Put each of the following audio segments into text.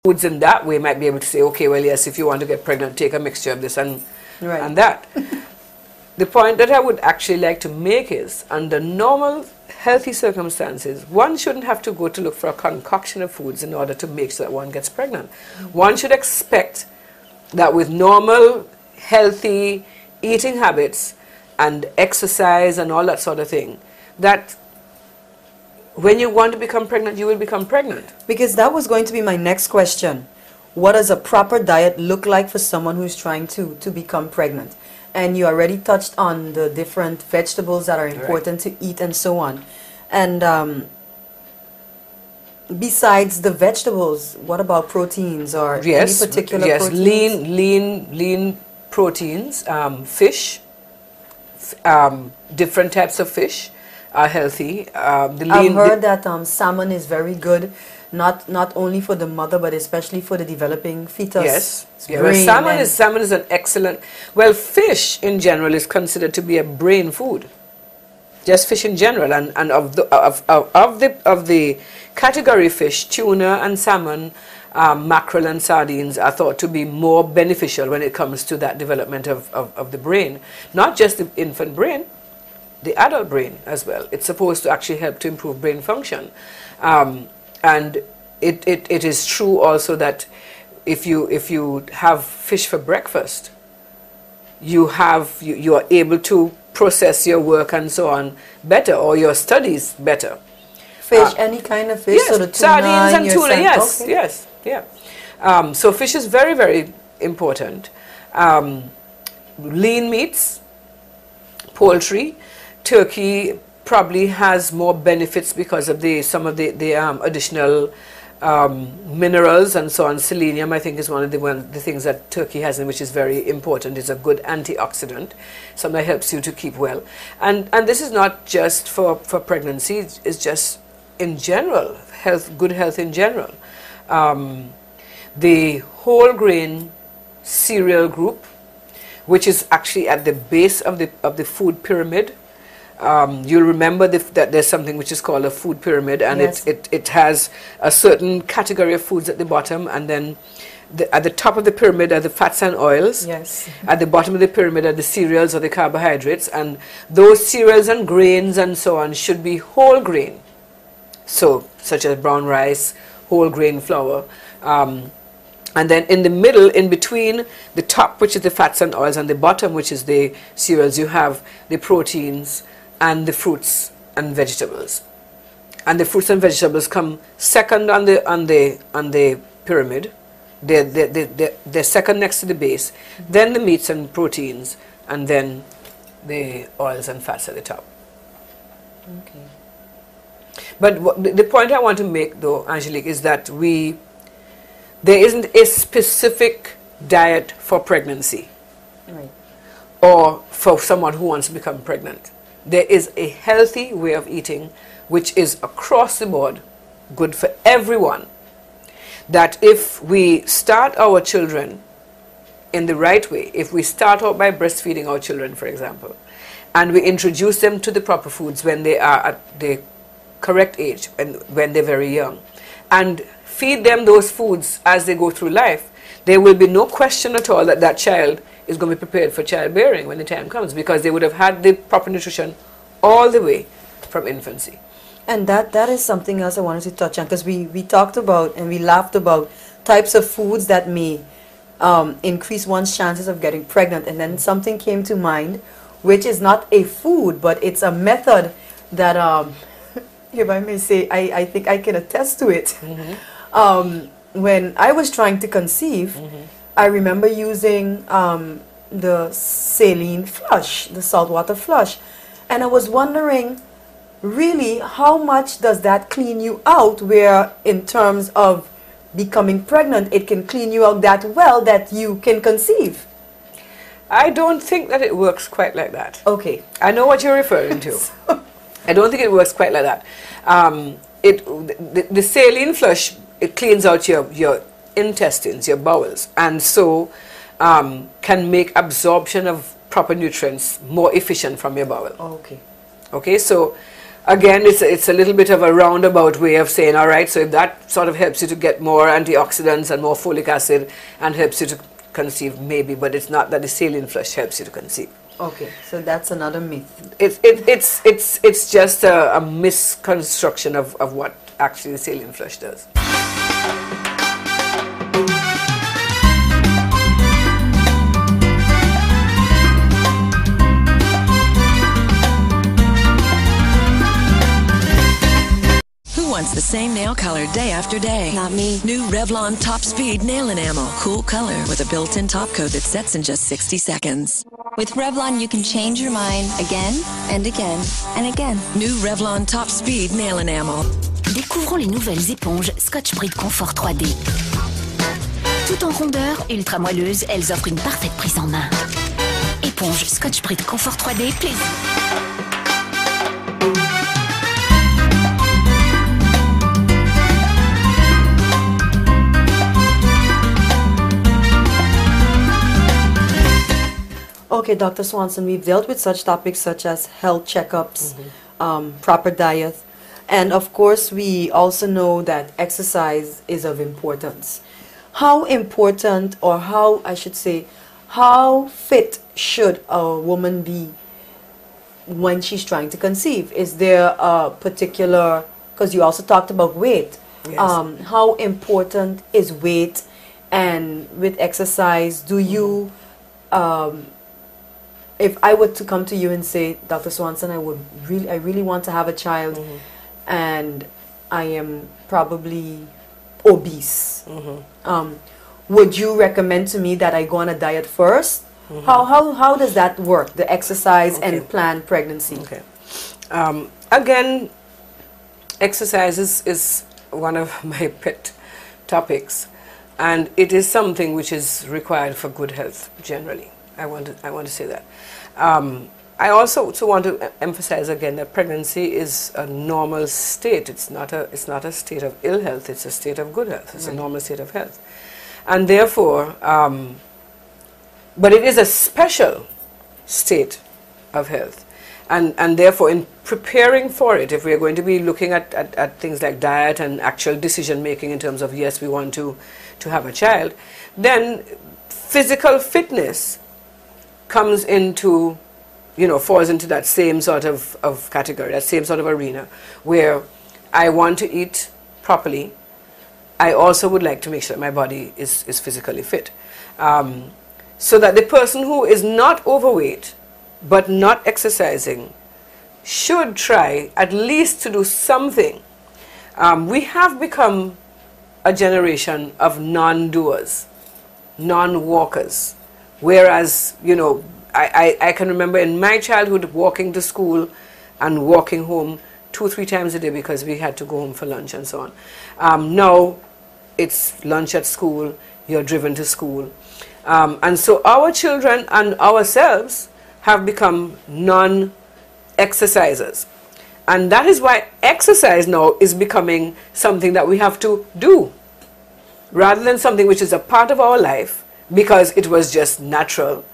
foods in that way might be able to say, okay, well, yes, if you want to get pregnant, take a mixture of this and that. The point that I would actually like to make is, under normal healthy circumstances, one shouldn't have to go to look for a concoction of foods in order to make sure that one gets pregnant. One should expect that with normal, healthy eating habits and exercise and all that sort of thing, that when you want to become pregnant, you will become pregnant. Because that was going to be my next question. What does a proper diet look like for someone who's trying to become pregnant? And you already touched on the different vegetables that are important to eat and so on. And besides the vegetables, what about proteins or any particular proteins? Lean proteins, fish, different types of fish are healthy. I've heard that salmon is very good, not only for the mother but especially for the developing fetus. Yes, well, salmon is an excellent. Well, fish in general is considered to be a brain food. Just fish in general, and of the category fish, tuna and salmon, mackerel and sardines are thought to be more beneficial when it comes to that development of the brain, not just the infant brain, the adult brain as well. It's supposed to actually help to improve brain function. And it is true also that if you have fish for breakfast, you are able to process your work and so on better, or your studies better. Fish, any kind of fish, yes, so the tuna sardines and tuna, yes, okay. Yes, yeah. So fish is very, very important. Lean meats, poultry, turkey probably has more benefits because of some of the additional minerals and so on. Selenium, I think, is one of the things that turkey has, and which is very important. It's a good antioxidant, something that helps you to keep well. And this is not just for pregnancy; it's just in general good health in general. The whole grain cereal group, which is actually at the base of the food pyramid. You'll remember that there's something which is called a food pyramid, and yes. it has a certain category of foods at the bottom, and then at the top of the pyramid are the fats and oils. Yes. At the bottom of the pyramid are the cereals or the carbohydrates, and those cereals and grains and so on should be whole grain, such as brown rice, whole grain flour. And then in the middle, in between the top, which is the fats and oils, and the bottom, which is the cereals, you have the proteins and the fruits and vegetables. And the fruits and vegetables come second on the pyramid. They're second next to the base. Then the meats and proteins, and then the oils and fats at the top. Okay. But the point I want to make, though, Angelique, is that there isn't a specific diet for pregnancy, right, or for someone who wants to become pregnant. There is a healthy way of eating which is across the board good for everyone. That if we start our children in the right way, if we start out by breastfeeding our children, for example, and we introduce them to the proper foods when they are at the correct age and when they're very young, and feed them those foods as they go through life, there will be no question at all that that child is going to be prepared for childbearing when the time comes, because they would have had the proper nutrition all the way from infancy. And that is something else I wanted to touch on, because we talked about and we laughed about types of foods that may increase one's chances of getting pregnant, and then something came to mind which is not a food, but it's a method that if I may say, I think I can attest to it. When I was trying to conceive, I remember using the saline flush, the saltwater flush, and I was wondering, really, how much does that clean you out, where in terms of becoming pregnant, it can clean you out that well that you can conceive? I don't think that it works quite like that. Okay. I know what you're referring to. I don't think it works quite like that. The saline flush, it cleans out your intestines, your bowels, and so can make absorption of proper nutrients more efficient from your bowel. Okay. Okay, so Again, it's a little bit of a roundabout way of saying, all right, so if that sort of helps you to get more antioxidants and more folic acid and helps you to conceive, maybe, but it's not that the saline flush helps you to conceive. Okay, so that's another myth. It's just a misconstruction of what actually the saline flush does. Wants the same nail color day after day? Not me. New Revlon Top Speed Nail Enamel. Cool color with a built-in top coat that sets in just 60 seconds. With Revlon, you can change your mind again and again and again. New Revlon Top Speed Nail Enamel. Découvrons les nouvelles éponges Scotch-Brite Confort 3D. Tout en rondeur, ultra moelleuses, elles offrent une parfaite prise en main. Éponge Scotch-Brite Confort 3D, plaisir. Okay, Dr. Swanson, we've dealt with such topics such as health checkups, proper diet, and of course we also know that exercise is of importance. How important, or how, I should say, how fit should a woman be when she's trying to conceive? Is there a particular, because you also talked about weight, Yes. How important is weight? And with exercise, do you... if I were to come to you and say, Dr. Swanson, I really want to have a child, and I am probably obese, would you recommend to me that I go on a diet first? How does that work, the exercise and planned pregnancy? Okay. Again, exercise is one of my pet topics, and it is something which is required for good health generally. I want to say that. I also want to emphasize again that pregnancy is a normal state. It's not a state of ill health. It's a state of good health. It's a normal state of health, and therefore, but it is a special state of health, and therefore, in preparing for it, if we are going to be looking at things like diet and actual decision making in terms of yes, we want to have a child, then physical fitness comes into, falls into that same sort of category, that same sort of arena, where I want to eat properly. I also would like to make sure that my body is physically fit. So that the person who is not overweight, but not exercising, should try at least to do something. We have become a generation of non-doers, non-walkers. Whereas, I can remember in my childhood walking to school and walking home 2-3 times a day because we had to go home for lunch and so on. Now, it's lunch at school, you're driven to school. And so our children and ourselves have become non-exercisers. And that is why exercise now is becoming something that we have to do, rather than something which is a part of our life, because it was just natural.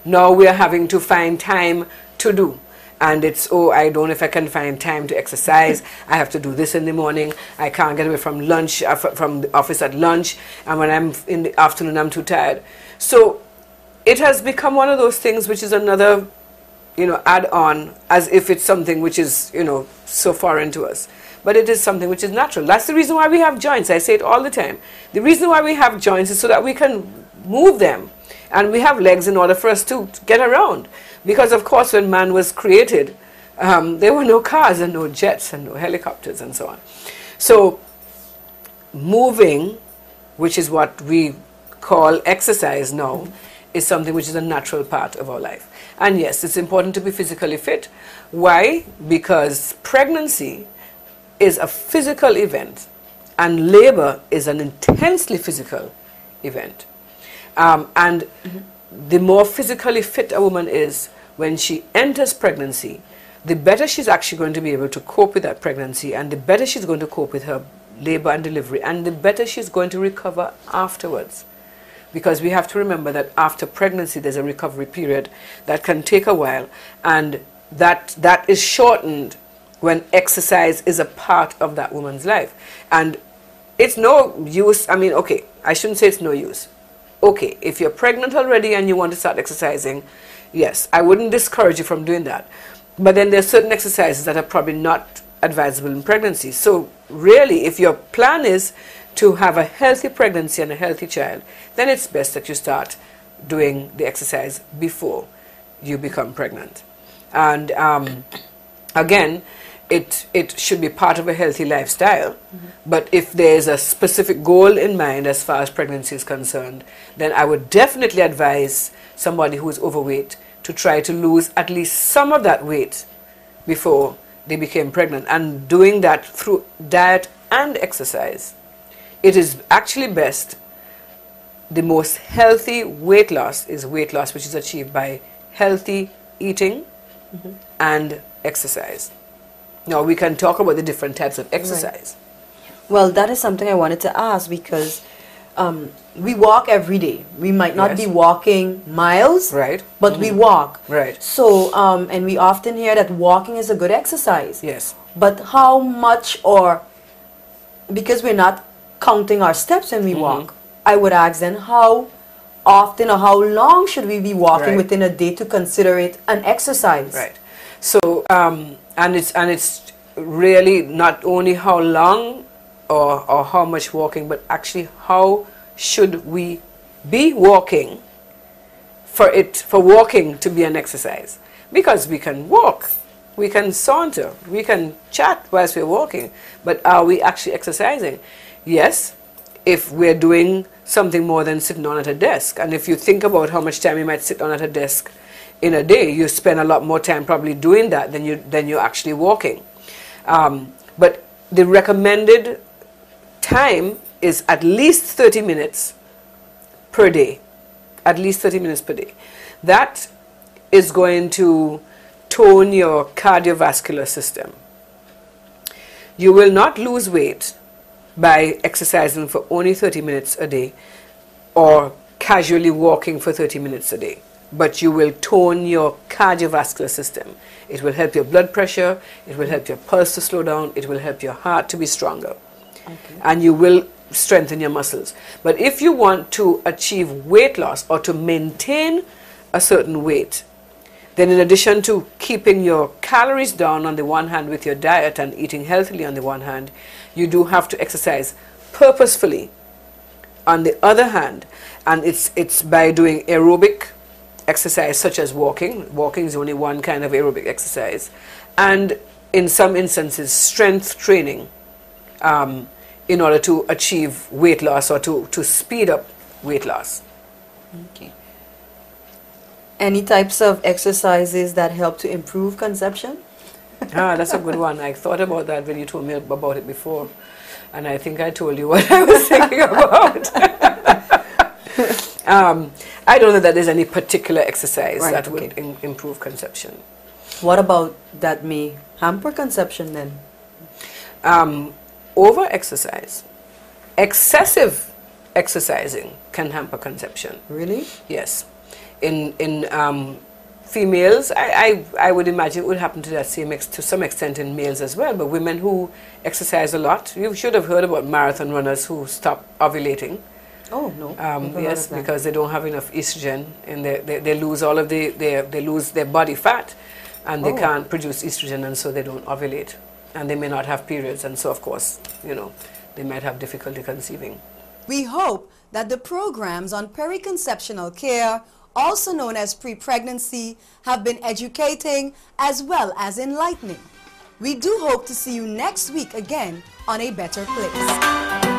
Now we are having to find time to do. And it's, I don't know if I can find time to exercise. I have to do this in the morning. I can't get away from lunch, from the office at lunch. And when I'm in the afternoon, I'm too tired. So it has become one of those things which is another, add-on, as if it's something which is, so foreign to us. But it is something which is natural. That's the reason why we have joints. I say it all the time. The reason why we have joints is so that we can move them. And we have legs in order for us to get around. Because, of course, when man was created, there were no cars and no jets and no helicopters and so on. So, moving, which is what we call exercise now, is something which is a natural part of our life. And yes, it's important to be physically fit. Why? Because pregnancy is a physical event, and labor is an intensely physical event. And the more physically fit a woman is when she enters pregnancy, the better she's actually going to be able to cope with that pregnancy, and the better she's going to cope with her labor and delivery, and the better she's going to recover afterwards. Because we have to remember that after pregnancy, there's a recovery period that can take a while, and that is shortened when exercise is a part of that woman's life. And it's no use, I mean, okay, I shouldn't say it's no use. Okay, if you're pregnant already and you want to start exercising, yes, I wouldn't discourage you from doing that. But then there are certain exercises that are probably not advisable in pregnancy. So really, if your plan is to have a healthy pregnancy and a healthy child, then it's best that you start doing the exercise before you become pregnant. And again, it should be part of a healthy lifestyle. But if there's a specific goal in mind as far as pregnancy is concerned, then I would definitely advise somebody who is overweight to try to lose at least some of that weight before they became pregnant, and doing that through diet and exercise. It is actually best. The most healthy weight loss is weight loss which is achieved by healthy eating and exercise. Now we can talk about the different types of exercise. Right. Well, that is something I wanted to ask, because we walk every day. We might not be walking miles, right? But we walk, right? So, and we often hear that walking is a good exercise. Yes. But how much, or because we're not counting our steps when we walk, I would ask then how often or how long should we be walking within a day to consider it an exercise? Right. So, and it's really not only how long or how much walking, but actually how should we be walking for walking to be an exercise. Because we can walk, we can saunter, we can chat whilst we're walking, but are we actually exercising? Yes, if we're doing something more than sitting on at a desk. And if you think about how much time you might sit on at a desk in a day, you spend a lot more time probably doing that than you're actually walking. But the recommended time is at least 30 minutes per day. At least 30 minutes per day. That is going to tone your cardiovascular system. You will not lose weight by exercising for only 30 minutes a day or casually walking for 30 minutes a day. But you will tone your cardiovascular system. It will help your blood pressure, it will help your pulse to slow down, it will help your heart to be stronger. Okay. And you will strengthen your muscles. But if you want to achieve weight loss or to maintain a certain weight, then in addition to keeping your calories down on the one hand with your diet and eating healthily on the one hand, you do have to exercise purposefully on the other hand. And it's by doing aerobic exercise such as walking. Walking is only one kind of aerobic exercise. And in some instances, strength training in order to achieve weight loss or to speed up weight loss. Okay. Any types of exercises that help to improve conception? That's a good one. I thought about that when you told me about it before. And I think I told you what I was thinking about. I don't know that there's any particular exercise that would improve conception. What about that may hamper conception then? Over-exercise. Excessive exercising can hamper conception. Really? Yes. In females, I would imagine it would happen to to some extent in males as well. But women who exercise a lot, you should have heard about marathon runners who stop ovulating. Oh no! Yes, because they don't have enough estrogen, and they lose all of they lose their body fat, and they can't produce estrogen, and so they don't ovulate, and they may not have periods, and so of course, they might have difficulty conceiving. We hope that the programs on periconceptional care, also known as pre-pregnancy, have been educating as well as enlightening. We do hope to see you next week again on A Better Place.